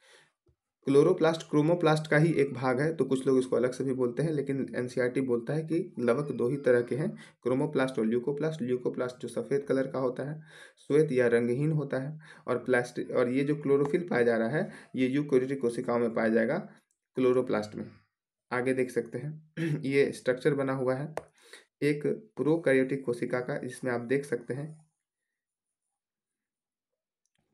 क्लोरोप्लास्ट क्रोमोप्लास्ट का ही एक भाग है, तो कुछ लोग इसको अलग से भी बोलते हैं, लेकिन एनसीईआरटी बोलता है कि लवक दो ही तरह के हैं, क्रोमोप्लास्ट और ल्यूकोप्लास्ट। ल्यूकोप्लास्ट जो सफ़ेद कलर का होता है, श्वेत या रंगहीन होता है, और ये जो क्लोरोफिल पाया जा रहा है ये यूकैरियोटिक कोशिकाओं में पाया जाएगा, क्लोरोप्लास्ट में। आगे देख सकते हैं ये स्ट्रक्चर बना हुआ है एक प्रोकैरियोटिक कोशिका का, जिसमें आप देख सकते हैं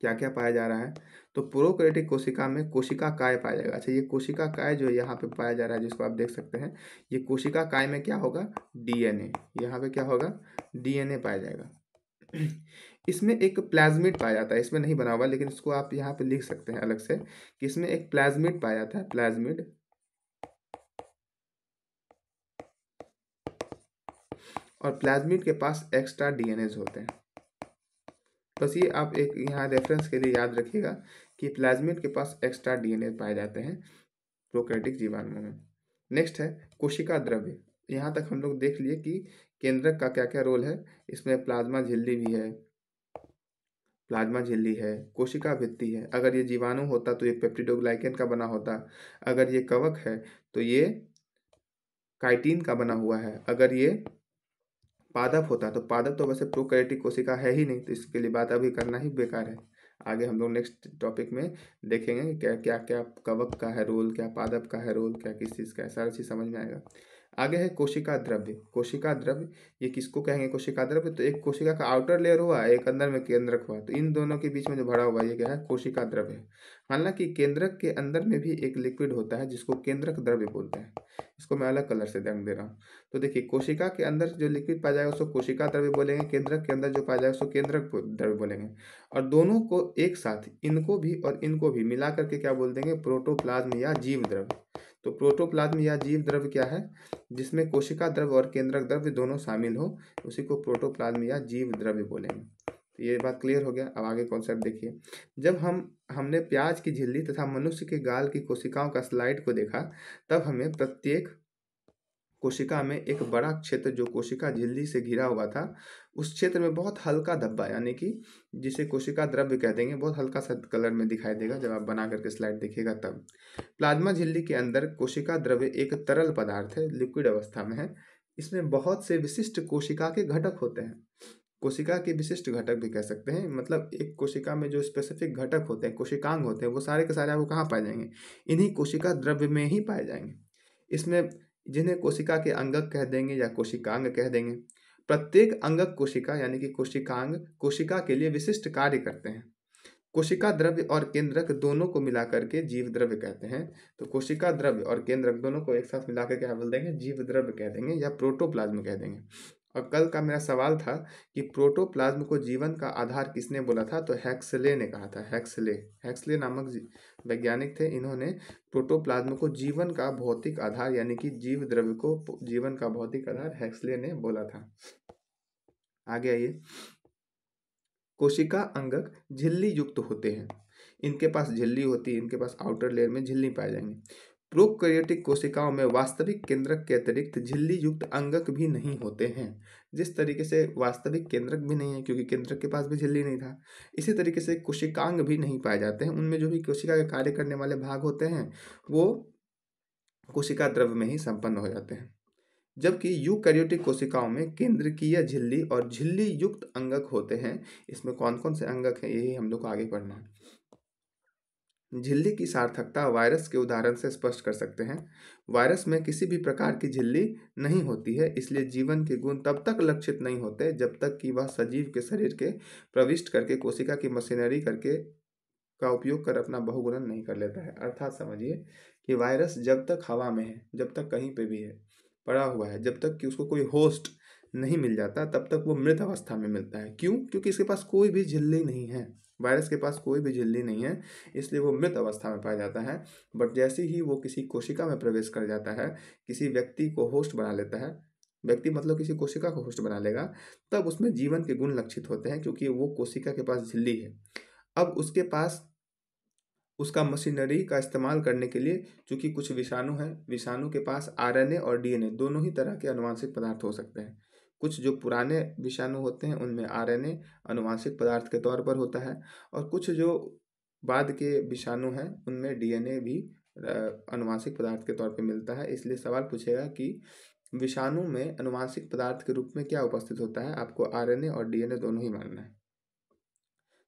क्या क्या पाया जा रहा है। तो प्रोकैरियोटिक कोशिका में कोशिका काय पाया जाएगा। अच्छा, ये कोशिका काय जो यहाँ पे पाया जा रहा है जिसको आप देख सकते हैं, ये कोशिका काय में क्या होगा? डीएनए। यहाँ पे क्या होगा? डीएनए पाया जाएगा। इसमें एक प्लाज्मिड पाया जाता है, इसमें नहीं बना हुआ लेकिन इसको आप यहाँ पे लिख सकते हैं अलग से कि इसमें एक प्लाज्मिड पाया जाता है, प्लाज्मिड। और प्लाज्मिड के पास एक्स्ट्रा डीएनएज होते हैं। बस ये आप एक यहाँ रेफरेंस के लिए याद रखिएगा कि प्लाज्मिड के पास एक्स्ट्रा डीएनए पाए जाते हैं प्रोकैरियोटिक जीवाणुओं में। नेक्स्ट है कोशिका द्रव्य। यहाँ तक हम लोग देख लिए कि केंद्रक का क्या क्या रोल है। इसमें प्लाज्मा झिल्ली भी है, प्लाज्मा झिल्ली है, कोशिका भित्ति है। अगर ये जीवाणु होता तो ये पेप्टिडोग्लाइकेन का बना होता। अगर ये कवक है तो ये काइटिन का बना हुआ है। अगर ये पादप होता तो पादप तो वैसे प्रोकैरियोटिक कोशिका है ही नहीं, तो इसके लिए बात अभी करना ही बेकार है। आगे हम लोग नेक्स्ट टॉपिक में देखेंगे क्या क्या क्या कवक का है रोल, क्या पादप का है रोल, क्या किस चीज़ का है, सारा चीज़ समझ में आएगा। आगे है कोशिका द्रव्य। कोशिका द्रव्य ये किसको कहेंगे? कोशिका द्रव्य तो एक कोशिका का आउटर लेयर हुआ, एक अंदर में केंद्रक हुआ, तो इन दोनों के बीच में जो भरा हुआ ये क्या है? कोशिका द्रव्य है। हालांकि केंद्रक के अंदर में भी एक लिक्विड होता है जिसको केंद्रक द्रव्य बोलते हैं। इसको मैं अलग कलर से रंग दे रहा हूँ। तो देखिए, कोशिका के अंदर जो लिक्विड पाया जाएगा उसको कोशिका द्रव्य बोलेंगे, केंद्रक के अंदर जो पाया जाएगा उसको केंद्रक द्रव्य बोलेंगे। और दोनों को एक साथ, इनको भी और इनको भी मिला करके क्या बोल देंगे? प्रोटोप्लाज्म या जीव द्रव्य। तो प्रोटोप्लाज्म या जीव द्रव्य क्या है? जिसमें कोशिका द्रव्य और केंद्रक द्रव्य दोनों शामिल हो, उसी को प्रोटोप्लाज्म या जीव द्रव्य बोलेंगे। तो ये बात क्लियर हो गया। अब आगे कॉन्सेप्ट देखिए। जब हमने प्याज की झिल्ली तथा मनुष्य के गाल की कोशिकाओं का स्लाइड को देखा, तब हमें प्रत्येक कोशिका में एक बड़ा क्षेत्र जो कोशिका झिल्ली से घिरा हुआ था, उस क्षेत्र में बहुत हल्का धब्बा यानी कि जिसे कोशिका द्रव्य कह देंगे, बहुत हल्का सा कलर में दिखाई देगा जब आप बना करके स्लाइड देखिएगा तब। प्लाज्मा झिल्ली के अंदर कोशिका द्रव्य एक तरल पदार्थ है, लिक्विड अवस्था में है। इसमें बहुत से विशिष्ट कोशिका के घटक होते हैं। कोशिका के विशिष्ट घटक भी कह सकते हैं, मतलब एक कोशिका में जो स्पेसिफिक घटक होते हैं, कोशिकांग होते हैं, वो सारे के सारे आपको कहाँ पाए जाएंगे? इन्हीं कोशिका द्रव्य में ही पाए जाएंगे। इसमें जिन्हें कोशिका के अंगक कह देंगे या कोशिकांग कह देंगे। प्रत्येक अंगक कोशिका यानी कि कोशिकांग कोशिका के लिए विशिष्ट कार्य करते हैं। कोशिका द्रव्य और केंद्रक दोनों को मिलाकर के जीव द्रव्य कहते हैं। तो कोशिका द्रव्य और केंद्रक दोनों को एक साथ मिलाकर क्या बोल देंगे? जीव द्रव्य कह देंगे या प्रोटोप्लाज्म कह देंगे। और कल का मेरा सवाल था कि प्रोटोप्लाज्म को जीवन का आधार किसने बोला था, तो हैक्सले ने कहा था। हैक्सले, हैक्सले नामक वैज्ञानिक थे, इन्होंने प्रोटोप्लाज्म को जीवन का भौतिक आधार यानी कि जीव द्रव्य को जीवन का भौतिक आधार हैक्सले ने बोला था। आगे आइए। कोशिका अंगक झिल्ली युक्त होते हैं, इनके पास झिल्ली होती है, इनके पास आउटर लेयर में झिल्ली पाए जाएंगे। प्रोकैरियोटिक कोशिकाओं में वास्तविक केंद्रक के अतिरिक्त झिल्ली युक्त अंगक भी नहीं होते हैं। जिस तरीके से वास्तविक केंद्रक भी नहीं है क्योंकि केंद्रक के पास भी झिल्ली नहीं था, इसी तरीके से कोशिकांग भी नहीं पाए जाते हैं। उनमें जो भी कोशिका के कार्य करने वाले भाग होते हैं वो कोशिका द्रव्य में ही संपन्न हो जाते हैं। जबकि यूकैरियोटिक कोशिकाओं में केंद्रकीय झिल्ली और झिल्ली युक्त अंगक होते हैं। इसमें कौन कौन से अंगक हैं यही हम लोग को आगे पढ़ना है। झिल्ली की सार्थकता वायरस के उदाहरण से स्पष्ट कर सकते हैं। वायरस में किसी भी प्रकार की झिल्ली नहीं होती है, इसलिए जीवन के गुण तब तक लक्षित नहीं होते जब तक कि वह सजीव के शरीर के प्रविष्ट करके कोशिका की मशीनरी करके का उपयोग कर अपना बहुगुणन नहीं कर लेता है। अर्थात समझिए कि वायरस जब तक हवा में है, जब तक कहीं पे भी है पड़ा हुआ है, जब तक कि उसको कोई होस्ट नहीं मिल जाता तब तक वो मृत अवस्था में मिलता है। क्यों? क्योंकि इसके पास कोई भी झिल्ली नहीं है, वायरस के पास कोई भी झिल्ली नहीं है, इसलिए वो मृत अवस्था में पाया जाता है। बट जैसे ही वो किसी कोशिका में प्रवेश कर जाता है, किसी व्यक्ति को होस्ट बना लेता है, व्यक्ति मतलब किसी कोशिका को होस्ट बना लेगा, तब उसमें जीवन के गुण लक्षित होते हैं क्योंकि वो कोशिका के पास झिल्ली है। अब उसके पास उसका मशीनरी का इस्तेमाल करने के लिए, चूंकि कुछ विषाणु हैं, विषाणु के पास आरएनए और डीएनए दोनों ही तरह के अनुवांशिक पदार्थ हो सकते हैं। कुछ जो पुराने विषाणु होते हैं उनमें आरएनए अनुवांशिक पदार्थ के तौर पर होता है, और कुछ जो बाद के विषाणु हैं उनमें डीएनए भी अनुवांशिक पदार्थ के तौर पर मिलता है। इसलिए सवाल पूछेगा कि विषाणु में अनुवांशिक पदार्थ के रूप में क्या उपस्थित होता है, आपको आरएनए और डीएनए दोनों ही मानना है।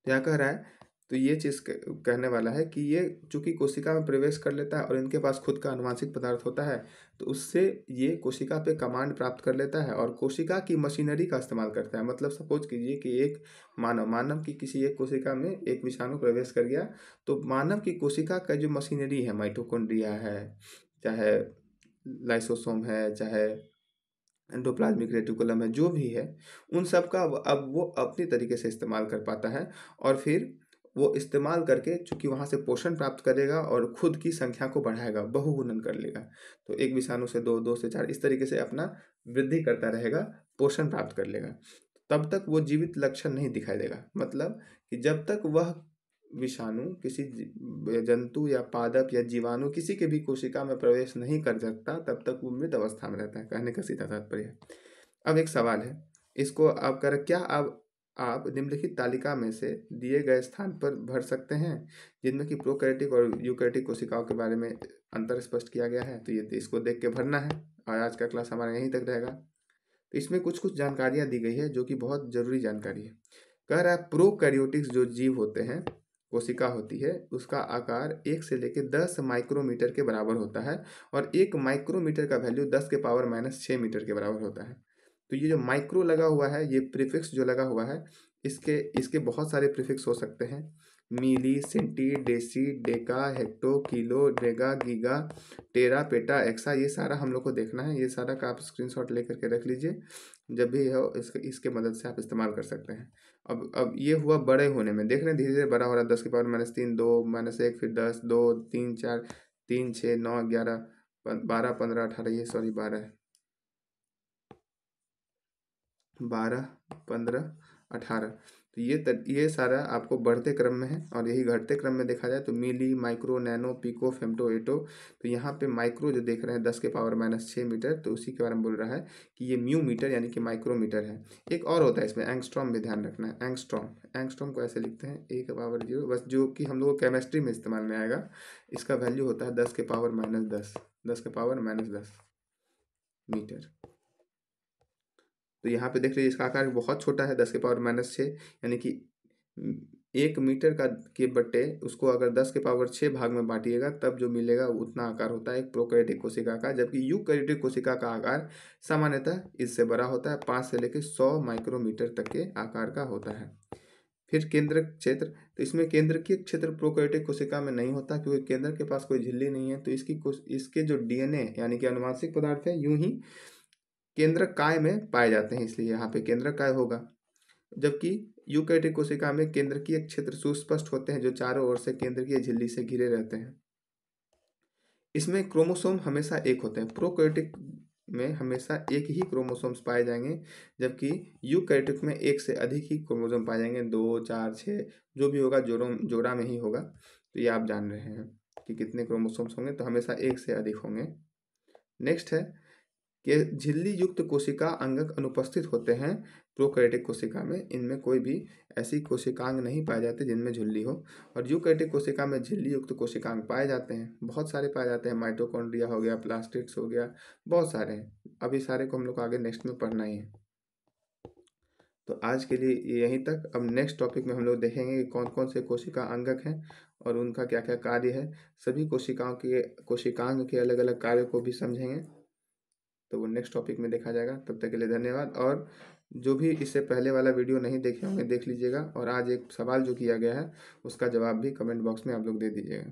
क्या कह रहा है, तो ये चीज़ कहने वाला है कि ये चूंकि कोशिका में प्रवेश कर लेता है और इनके पास खुद का अनुवांशिक पदार्थ होता है, तो उससे ये कोशिका पे कमांड प्राप्त कर लेता है और कोशिका की मशीनरी का इस्तेमाल करता है। मतलब सपोज कीजिए कि एक मानव की किसी एक कोशिका में एक विषाणु प्रवेश कर गया, तो मानव की कोशिका का जो मशीनरी है, माइटोकॉन्ड्रिया है, चाहे लाइसोसोम है, चाहे एंडोप्लाज्मिक रेटिकुलम है, जो भी है, उन सब का अब वो अपनी तरीके से इस्तेमाल कर पाता है। और फिर वो इस्तेमाल करके चूंकि वहाँ से पोषण प्राप्त करेगा और खुद की संख्या को बढ़ाएगा, बहुगुणन कर लेगा। तो एक विषाणु से दो, दो से चार, इस तरीके से अपना वृद्धि करता रहेगा, पोषण प्राप्त कर लेगा। तब तक वो जीवित लक्षण नहीं दिखाई देगा। मतलब कि जब तक वह विषाणु किसी जंतु या पादप या जीवाणु किसी के भी कोशिका में प्रवेश नहीं कर सकता, तब तक वो मृत अवस्था में रहता है, कहने का सीधा तात्पर्य है। अब एक सवाल है, इसको आप कर क्या आप निम्नलिखित तालिका में से दिए गए स्थान पर भर सकते हैं जिनमें कि प्रोकैरियोटिक और यूकैरियोटिक कोशिकाओं के बारे में अंतर स्पष्ट किया गया है। तो ये इसको देख के भरना है और आज का क्लास हमारा यहीं तक रहेगा। तो इसमें कुछ कुछ जानकारियां दी गई है जो कि बहुत जरूरी जानकारी है। कह रहा है प्रोकैरियोटिक्स जो जीव होते हैं, कोशिका होती है, उसका आकार 1 से लेकर 10 माइक्रोमीटर के बराबर होता है, और 1 माइक्रोमीटर का वैल्यू 10 के पावर -6 मीटर के बराबर होता है। तो ये जो माइक्रो लगा हुआ है, ये प्रीफिक्स जो लगा हुआ है, इसके इसके बहुत सारे प्रीफिक्स हो सकते हैं। Milli, centi, deci, deca, hecto, kilo, mega, giga, tera, peta, exa, ये सारा हम लोग को देखना है। ये सारा का आप स्क्रीनशॉट लेकर के रख लीजिए, जब भी हो इसके मदद से आप इस्तेमाल कर सकते हैं। अब ये हुआ बड़े होने में, देख रहे हैं धीरे धीरे बड़ा हो रहा है। 10 के पावर -3, 2 -1, फिर 10, 2, 3, 4, 3, 6, 9, 11, 12, 15, 18, ये सॉरी 12 12, 15, 18। तो ये सारा आपको बढ़ते क्रम में है, और यही घटते क्रम में देखा जाए तो मिली, माइक्रो, नैनो, पिको, फेम्टो, एटो। तो यहाँ पे माइक्रो जो देख रहे हैं 10 के पावर -6 मीटर, तो उसी के बारे में बोल रहा है कि ये म्यू मीटर यानी कि माइक्रोमीटर है। एक और होता है इसमें एंगस्ट्रॉम, भी ध्यान रखना है। एंगस्ट्रॉम, एंगस्ट्रॉम को ऐसे लिखते हैं A⁻0, बस जो कि हम लोग को केमिस्ट्री में इस्तेमाल में आएगा। इसका वैल्यू होता है 10 के पावर -10, 10 के पावर -10 मीटर। तो यहाँ पे देख लीजिए इसका आकार बहुत छोटा है, 10 के पावर -6, यानी कि 1 मीटर का के बट्टे उसको अगर 10 के पावर 6 भाग में बांटिएगा तब जो मिलेगा उतना आकार होता है एक प्रोकैरियोटिक कोशिका का। जबकि यूकैरियोटिक कोशिका का आकार सामान्यतः इससे बड़ा होता है, 5 से लेकर 100 माइक्रोमीटर तक के आकार का होता है। फिर केंद्रक क्षेत्र, तो इसमें केंद्रकीय क्षेत्र प्रोकैरियोटिक कोशिका में नहीं होता क्योंकि केंद्र के पास कोई झिल्ली नहीं है। तो इसके जो डीएनए यानी कि अनुवांशिक पदार्थ है, यूं ही केंद्रकाय में पाए जाते हैं, इसलिए यहाँ पे केंद्रकाय होगा। जबकि यूकैरियोटिक कोशिका में केंद्रकीय क्षेत्र सुस्पष्ट होते हैं, जो चारों ओर से केंद्रकीय झिल्ली से घिरे रहते हैं। इसमें क्रोमोसोम हमेशा एक होते हैं। प्रोकैरियोटिक में हमेशा एक ही क्रोमोसोम्स पाए जाएंगे, जबकि यूकैरियोटिक में एक से अधिक ही क्रोमोसोम पाए जाएंगे, 2, 4, 6 जो भी होगा जोड़ा में ही होगा। तो ये आप जान रहे हैं कि कितने क्रोमोसोम्स होंगे, तो हमेशा एक से अधिक होंगे। नेक्स्ट है कि झिल्ली युक्त कोशिका अंगक अनुपस्थित होते हैं प्रोकैरियोटिक कोशिका में। इनमें कोई भी ऐसी कोशिकांग नहीं पाए जाते जिनमें झिल्ली हो। और यूकैरियोटिक कोशिका में झिल्ली युक्त कोशिकांग पाए जाते हैं, बहुत सारे पाए जाते हैं। माइटोकॉन्ड्रिया हो गया, प्लास्टिड्स हो गया, बहुत सारे हैं। अभी सारे को हम लोग आगे नेक्स्ट में पढ़ना ही है। तो आज के लिए यहीं तक। अब नेक्स्ट टॉपिक में हम लोग देखेंगे कि कौन कौन से कोशिका अंगक हैं और उनका क्या क्या कार्य है। सभी कोशिकांग के अलग अलग कार्यों को भी समझेंगे, तो वो नेक्स्ट टॉपिक में देखा जाएगा। तब तक के लिए धन्यवाद। और जो भी इससे पहले वाला वीडियो नहीं देखे होंगे देख लीजिएगा, और आज एक सवाल जो किया गया है उसका जवाब भी कमेंट बॉक्स में आप लोग दे दीजिएगा।